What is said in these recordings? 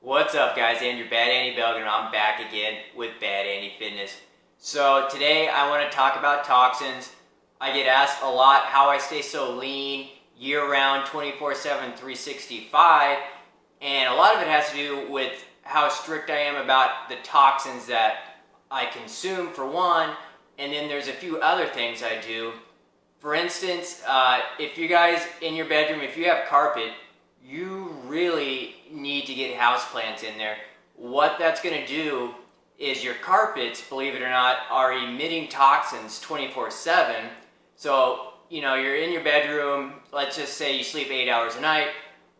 What's up, guys? Andrew Bad Andy Belgan, and I'm back again with Bad Andy Fitness. So today I want to talk about toxins. I get asked a lot how I stay so lean year-round, 24/7, 365, and a lot of it has to do with how strict I am about the toxins that I consume, for one, and then there's a few other things I do. For instance, if you guys in your bedroom, if you have carpet, you really need to get houseplants in there. What that's going to do is your carpets, believe it or not, are emitting toxins 24/7. So, you're in your bedroom, let's just say you sleep 8 hours a night.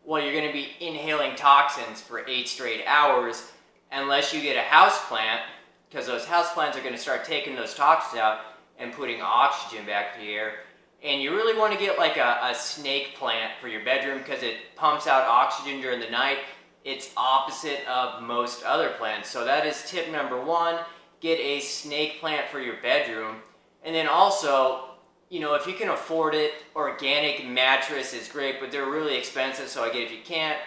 Well, you're going to be inhaling toxins for 8 straight hours unless you get a houseplant, because those houseplants are going to start taking those toxins out and putting oxygen back to the air. And you really want to get like a snake plant for your bedroom because it pumps out oxygen during the night. It's opposite of most other plants. So that is tip number one, get a snake plant for your bedroom. And then also, if you can afford it, organic mattress is great, but they're really expensive, so I get if you can't.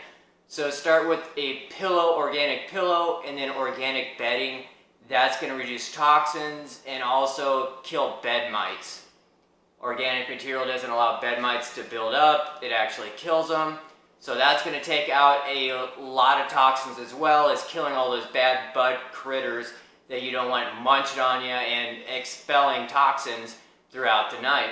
So start with a pillow, organic pillow, and then organic bedding. That's going to reduce toxins and also kill bed mites. Organic material doesn't allow bed mites to build up. It actually kills them. So that's going to take out a lot of toxins, as well as killing all those bad bud critters that you don't want munching on you and expelling toxins throughout the night.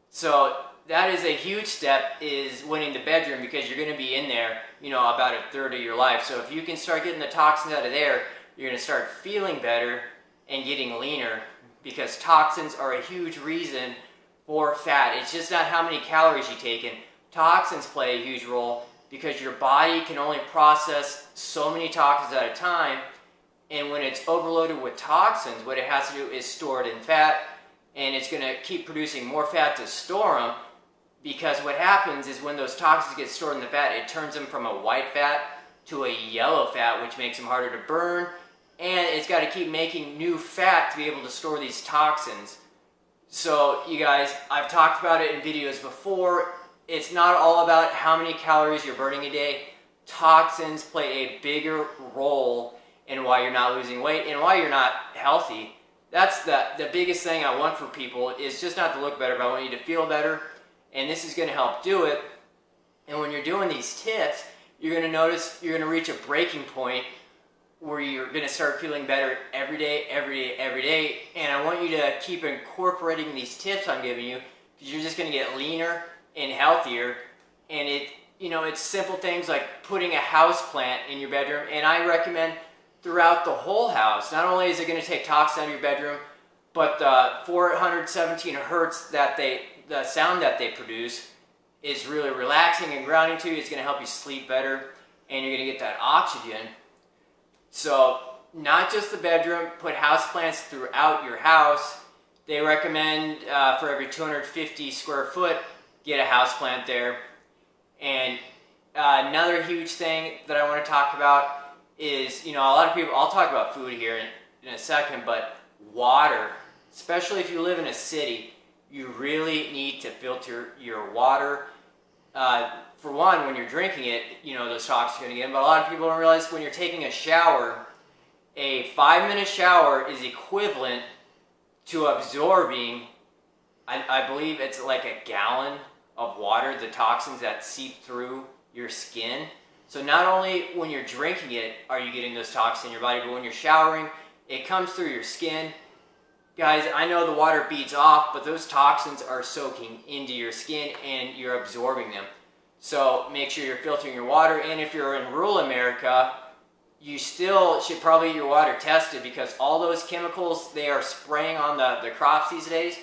So that is a huge step, is winning the bedroom, because you're going to be in there, about a third of your life. So if you can start getting the toxins out of there, you're going to start feeling better and getting leaner, because toxins are a huge reason for fat. It's just not how many calories you take in. Toxins play a huge role because your body can only process so many toxins at a time, and when it's overloaded with toxins, what it has to do is store it in fat, and it's going to keep producing more fat to store them, because what happens is when those toxins get stored in the fat, it turns them from a white fat to a yellow fat, which makes them harder to burn, and it's got to keep making new fat to be able to store these toxins. So, you guys, I've talked about it in videos before. It's not all about how many calories you're burning a day. Toxins play a bigger role in why you're not losing weight and why you're not healthy. That's the biggest thing I want for people, is just not to look better, but I want you to feel better. And this is going to help do it. And when you're doing these tips, you're going to notice you're going to reach a breaking point where you're going to start feeling better every day, and I want you to keep incorporating these tips I'm giving you, because you're just going to get leaner and healthier. And it's simple things like putting a house plant in your bedroom, and I recommend throughout the whole house. Not only is it going to take toxins out of your bedroom, but the 417 hertz the sound that they produce is really relaxing and grounding to you. It's going to help you sleep better, and you're going to get that oxygen. So, not just the bedroom, put houseplants throughout your house. They recommend for every 250 square foot, get a houseplant there. And another huge thing that I want to talk about is, a lot of people, I'll talk about food here in a second, but water, especially if you live in a city, you really need to filter your water. For one, when you're drinking it, those toxins are going to get in. But a lot of people don't realize when you're taking a shower, a 5-minute shower is equivalent to absorbing, I believe it's like a gallon of water, the toxins that seep through your skin. So not only when you're drinking it are you getting those toxins in your body, but when you're showering, it comes through your skin. Guys, I know the water beads off, but those toxins are soaking into your skin and you're absorbing them. So make sure you're filtering your water, and if you're in rural America, you still should probably get your water tested, because all those chemicals they are spraying on the crops these days,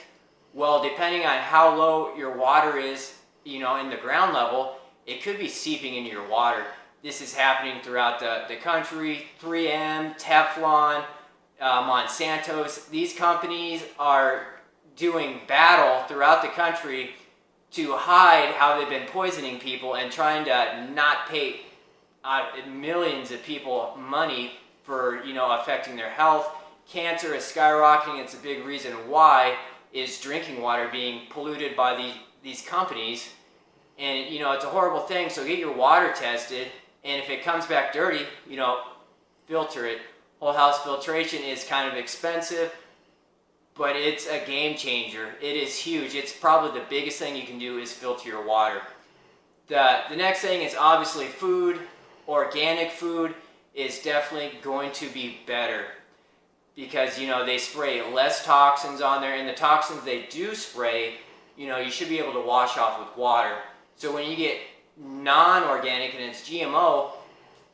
well, depending on how low your water is, in the ground level, it could be seeping into your water. This is happening throughout the country. 3M, Teflon, Monsanto's, these companies are doing battle throughout the country to hide how they've been poisoning people and trying to not pay millions of people money for, affecting their health. Cancer is skyrocketing. It's a big reason why is drinking water being polluted by these companies. And, it's a horrible thing. So get your water tested. And if it comes back dirty, filter it. Whole house filtration is kind of expensive, but it's a game changer. It is huge. It's probably the biggest thing you can do is filter your water. The next thing is obviously food. Organic food is definitely going to be better because, they spray less toxins on there, and the toxins they do spray, you should be able to wash off with water. So when you get non-organic and it's GMO,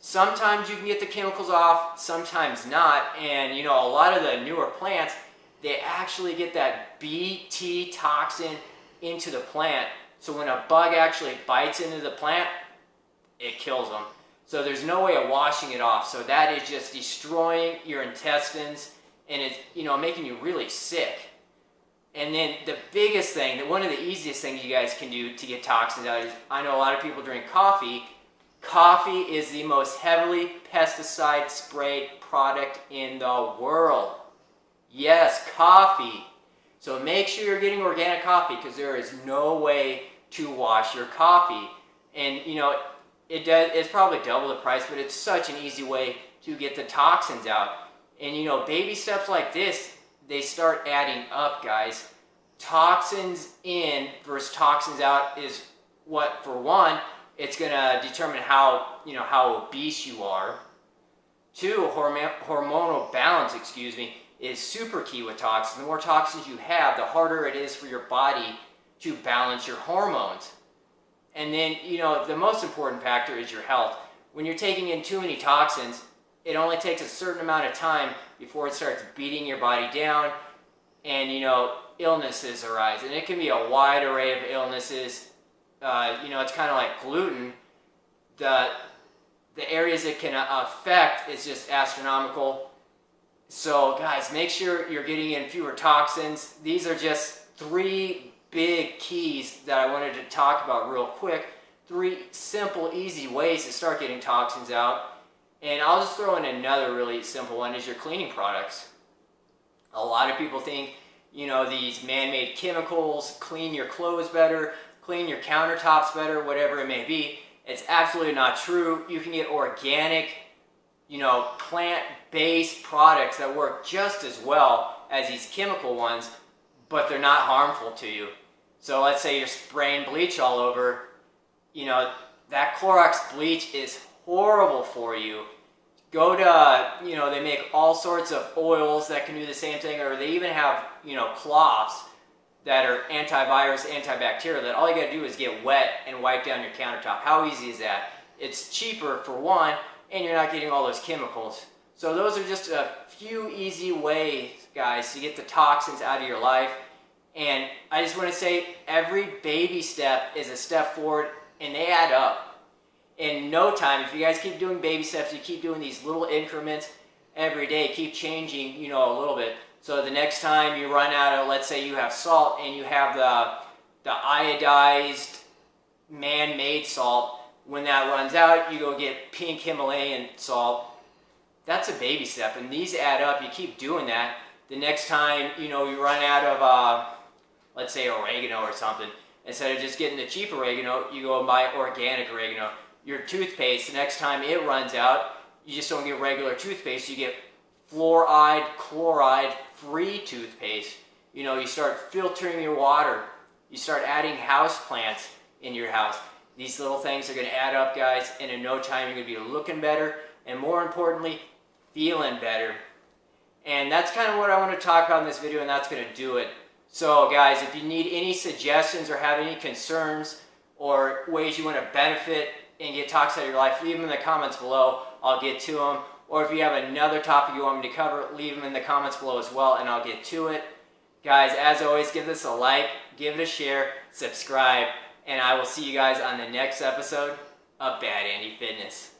sometimes you can get the chemicals off, sometimes not. And, a lot of the newer plants, they actually get that Bt toxin into the plant. So when a bug actually bites into the plant, it kills them. So there's no way of washing it off. So that is just destroying your intestines, and it's, making you really sick. And then the biggest thing, one of the easiest things you guys can do to get toxins out is, I know a lot of people drink coffee. Coffee is the most heavily pesticide sprayed product in the world. Yes, coffee. So make sure you're getting organic coffee, because there is no way to wash your coffee. And it's probably double the price, but it's such an easy way to get the toxins out. And baby steps like this, they start adding up, guys. Toxins in versus toxins out is what, for one, it's going to determine how obese you are. Two, hormonal balance, is super key with toxins. The more toxins you have, the harder it is for your body to balance your hormones. And then, the most important factor is your health. When you're taking in too many toxins, it only takes a certain amount of time before it starts beating your body down, and, illnesses arise. And it can be a wide array of illnesses. It's kind of like gluten. The areas it can affect is just astronomical. So, guys, make sure you're getting in fewer toxins. These are just 3 big keys that I wanted to talk about real quick. 3 simple, easy ways to start getting toxins out. And I'll just throw in another really simple one, is your cleaning products. A lot of people think, these man-made chemicals clean your clothes better, clean your countertops better, whatever it may be. It's absolutely not true. You can get organic, plant-based products that work just as well as these chemical ones, but they're not harmful to you. So let's say you're spraying bleach all over, that Clorox bleach is horrible for you. Go to, they make all sorts of oils that can do the same thing, or they even have, cloths that are antivirus, antibacterial, that all you gotta do is get wet and wipe down your countertop. How easy is that? It's cheaper for one, and you're not getting all those chemicals. So those are just a few easy ways, guys, to get the toxins out of your life. And I just want to say, every baby step is a step forward, and they add up. In no time, if you guys keep doing baby steps, you keep doing these little increments every day, keep changing, a little bit. So the next time you run out of, let's say you have salt and you have the iodized man-made salt, when that runs out, you go get pink Himalayan salt. That's a baby step, and these add up. You keep doing that. The next time, you run out of, let's say oregano or something, instead of just getting the cheap oregano, you go and buy organic oregano. Your toothpaste, the next time it runs out, you just don't get regular toothpaste, you get fluoride, chloride-free toothpaste. You start filtering your water. You start adding house plants in your house. These little things are going to add up, guys, and in no time you're going to be looking better, and more importantly, feeling better. And that's kind of what I want to talk about in this video, and that's going to do it. So, guys, if you need any suggestions or have any concerns or ways you want to benefit and get toxins out of your life, leave them in the comments below. I'll get to them. Or if you have another topic you want me to cover, leave them in the comments below as well, and I'll get to it. Guys, as always, give this a like, give it a share, subscribe, and I will see you guys on the next episode of Bad Andy Fitness.